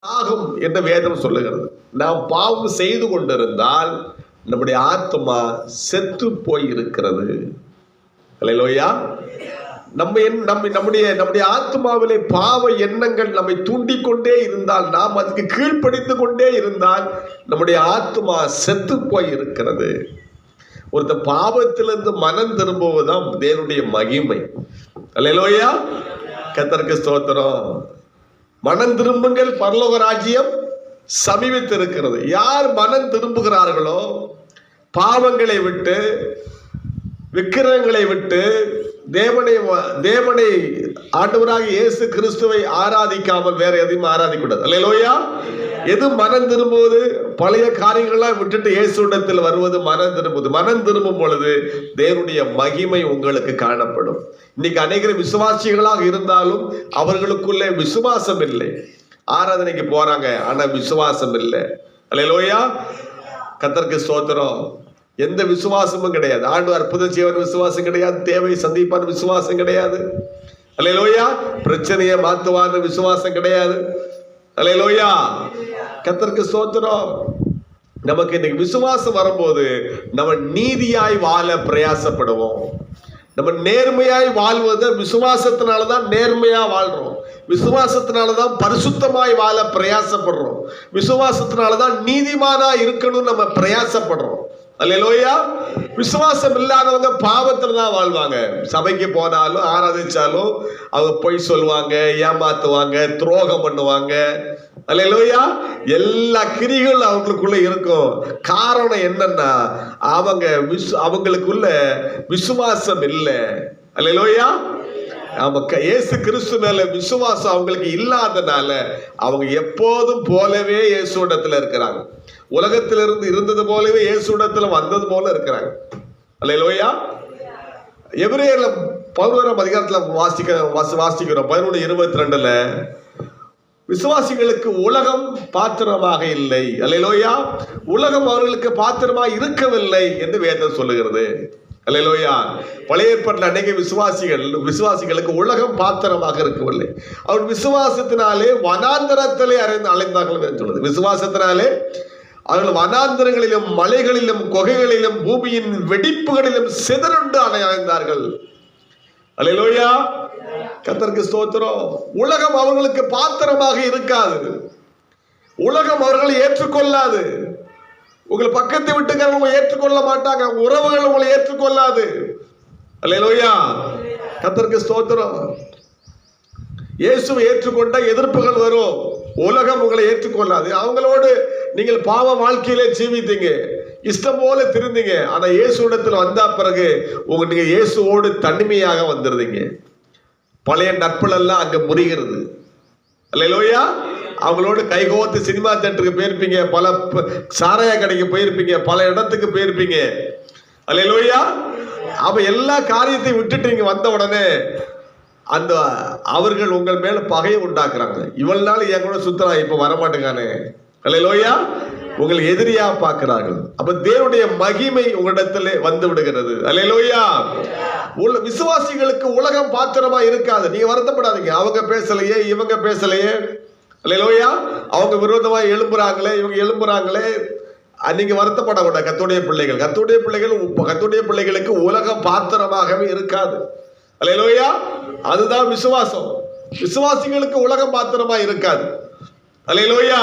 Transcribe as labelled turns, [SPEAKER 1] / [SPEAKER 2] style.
[SPEAKER 1] ஆகும் என்று வேதம் சொல்லுகிறது. நாம் பாவம் செய்து கொண்டிருந்தால் நம்முடைய ஆத்மா செத்து போய் இருக்கிறது. அல்லேலூயா. நம்முடைய ஆத்மாவிலே பாவ எண்ணங்கள் நம்மை தூண்டிக்கொண்டே இருந்தால், நாம் அதுக்கு கீழ்ப்படிந்து கொண்டே இருந்தால் நம்முடைய ஆத்மா செத்து போய் இருக்கிறது. ஒருத்த பாவத்திலிருந்து மனம் திரும்புவதுதான் தேவனுடைய மகிமை. அல்லேலூயா. கர்த்தருக்கு ஸ்தோத்திரம். மனம் திரும்புங்கள், பரலோக ராஜ்யம் சமீபித்திருக்கிறது. யார் மனம் திரும்புகிறார்களோ, பாவங்களை விட்டு, விக்கிரகங்களை விட்டு, தேவனை ஆண்டவராக இயேசு கிறிஸ்துவை ஆராதிக்காமல் வேற எதையும் ஆராதிக்கூடாது. அல்லேலூயா. எது மனம் திரும்புவது? பழைய காரியங்கள்லாம் விட்டுட்டு இயேசுவிடத்தில் வருவது மனம் திரும்புவது. மனம் திரும்பும் பொழுது தேவனுடைய மகிமை உங்களுக்கு காணப்படும். இன்னைக்கு அநேக விசுவாசிகளாக இருந்தாலும் அவர்களுக்குள்ளே விசுவாசம் இல்லை. ஆராதனைக்கு போறாங்க, ஆனா விசுவாசம் இல்லை. அல்லேலூயா. கர்த்தருக்கு ஸ்தோத்திரம். எந்த விசுவாசமும் கிடையாது. ஆண்டு அற்புதம் செய்வன் விசுவாசம் கிடையாது. தேவை சந்திப்பான் விசுவாசம் கிடையாது. அல்லேலூயா. பிரச்சனையை மாத்துவான்னு விசுவாசம் கிடையாது. அல்லேலூயா. கர்த்தருக்கு ஸ்தோத்திரம். நமக்கு இன்னைக்கு விசுவாசம் வரும்போது நம்ம நீதியாய் வாழ பிரயாசப்படுவோம். நம்ம நேர்மையாய் வாழ்வது விசுவாசத்தினாலதான் நேர்மையா வாழ்றோம். விசுவாசத்தினாலதான் பரிசுத்தமாய் வாழ பிரயாசப்படுறோம். விசுவாசத்தினாலதான் நீதிமானா இருக்கணும் நம்ம பிரயாசப்படுறோம். அல்லேலூயா. விசுவாசம் இல்லாதவங்க பாவத்துல தான் வாழ்வாங்க. சபைக்கு போனாலும் ஆராதிச்சாலும் அவங்க பொய் சொல்லுவாங்க, ஏமாத்துவாங்க, துரோகம் பண்ணுவாங்க. அல்லேலூயா. எல்லா கிரிகளும் அவங்களுக்குள்ள இருக்கும். காரணம் என்னன்னா, அவங்களுக்குள்ள விசுவாசம் இல்லை. அல்லேலூயா. இயேசு கிறிஸ்து மேல விசுவாசம் அவங்களுக்கு இல்லாதனால அவங்க எப்போதும் போலவே இயேசுவிடத்துல இருக்கிறாங்க. உலகத்திலிருந்து இருந்தது போலவே இயேசுவிடத்துல வந்தது போல இருக்கிறாங்க. அல்லேலூயா. எபிரேயர்ல 11ஆம் அதிகாரத்துல வாசிக்கிறோம். 11:22 விசுவாசிகளுக்கு உலகம் பாத்திரமாக இல்லை. அல்லேலூயா. உலகம் அவர்களுக்கு பாத்திரமாக இருக்கவில்லை என்று வேதம் சொல்லுகிறது. அல்லேலூயா. பழைய ஏற்பாட்டில் அநேக விசுவாசிகளுக்கு உலகம் பாத்திரமாக இருக்கவில்லை. அவர் விசுவாசத்தினாலே வனாந்தரத்திலே அலைந்தார்கள் என்று சொல்லுது. விசுவாசத்தினாலே அவர்கள் வனாந்தரங்களிலும், மலைகளிலும், குகைகளிலும், பூமியின் வெடிப்புகளிலும் சிதறுண்டு அலைந்தார்கள். அல்லேலூயா. கர்த்தருக்கு ஸ்தோத்திரம். உலகம் அவர்களுக்கு பாத்திரமாக இருக்காது. உலகம் அவர்களை ஏற்றுக்கொள்ளாது. உங்களை பக்கத்தை விட்டுக்கிறவங்க ஏற்றுக்கொள்ள மாட்டாங்க. உறவுகள் உங்களை ஏற்றுக்கொள்ளாது. அல்லேலூயா. கர்த்தருக்கு ஸ்தோத்திரம். இயேசுவை ஏற்றுக்கொண்ட எதிர்ப்புகள் வரும். உலகம் உங்களை ஏற்றுக்கொள்ளாது. அவங்களோடு நீங்கள் பாவ வாழ்க்கையிலே ஜீவித்தீங்க, இஷ்டம் போல திருந்தீங்க. ஆனா இயேசுவிடத்தில் வந்தா பிறகு நீங்க இயேசுவோடு தனிமையாக வந்துருந்தீங்க. பழைய நட்புகள் எல்லாம் அங்க முறிகிறது. அல்லேலூயா. அவங்களோட கைகோத்து சினிமா தியேட்டருக்கு போயிருப்பீங்க, பல சாராய கடைக்கு போயிருப்பீங்க, பல இடத்துக்கு போயிருப்பீங்க. அல்லேலூயா. அவ எல்லா காரியத்தையும் விட்டுட்டு நீங்க வந்த உடனே அவர்கள் உங்கள் மேல பகையை உண்டாக்குறாங்க. இவ்வளவு நாள் என் கூட சுத்தலாம், இப்ப வரமாட்டேங்கானே. அல்லேலூயா. உங்களை எதிரியா பார்க்கிறார்கள். அப்ப தேவனுடைய மகிமை உங்களிடத்திலே வந்து விடுகிறது. அல்லேலூயா. விசுவாசிகளுக்கு உலகம் பாத்திரமா இருக்காது. நீங்க வருத்தப்படாதீங்க. அவங்க பேசலையே, இவங்க பேசலையே. அல்லேலூயா. அவங்க விரோதமா எழும்புறாங்களே, இவங்க எழும்புறாங்களே, நீங்க வருத்தப்படக்கூடாது. கர்த்தருடைய பிள்ளைகளுக்கு உலகம் பாத்திரமாகவே இருக்காது. அல்லேலூயா. அதுதான் விசுவாசம். விசுவாசிகளுக்கு உலகம் பாத்திரமா இருக்காது. அல்லேலூயா.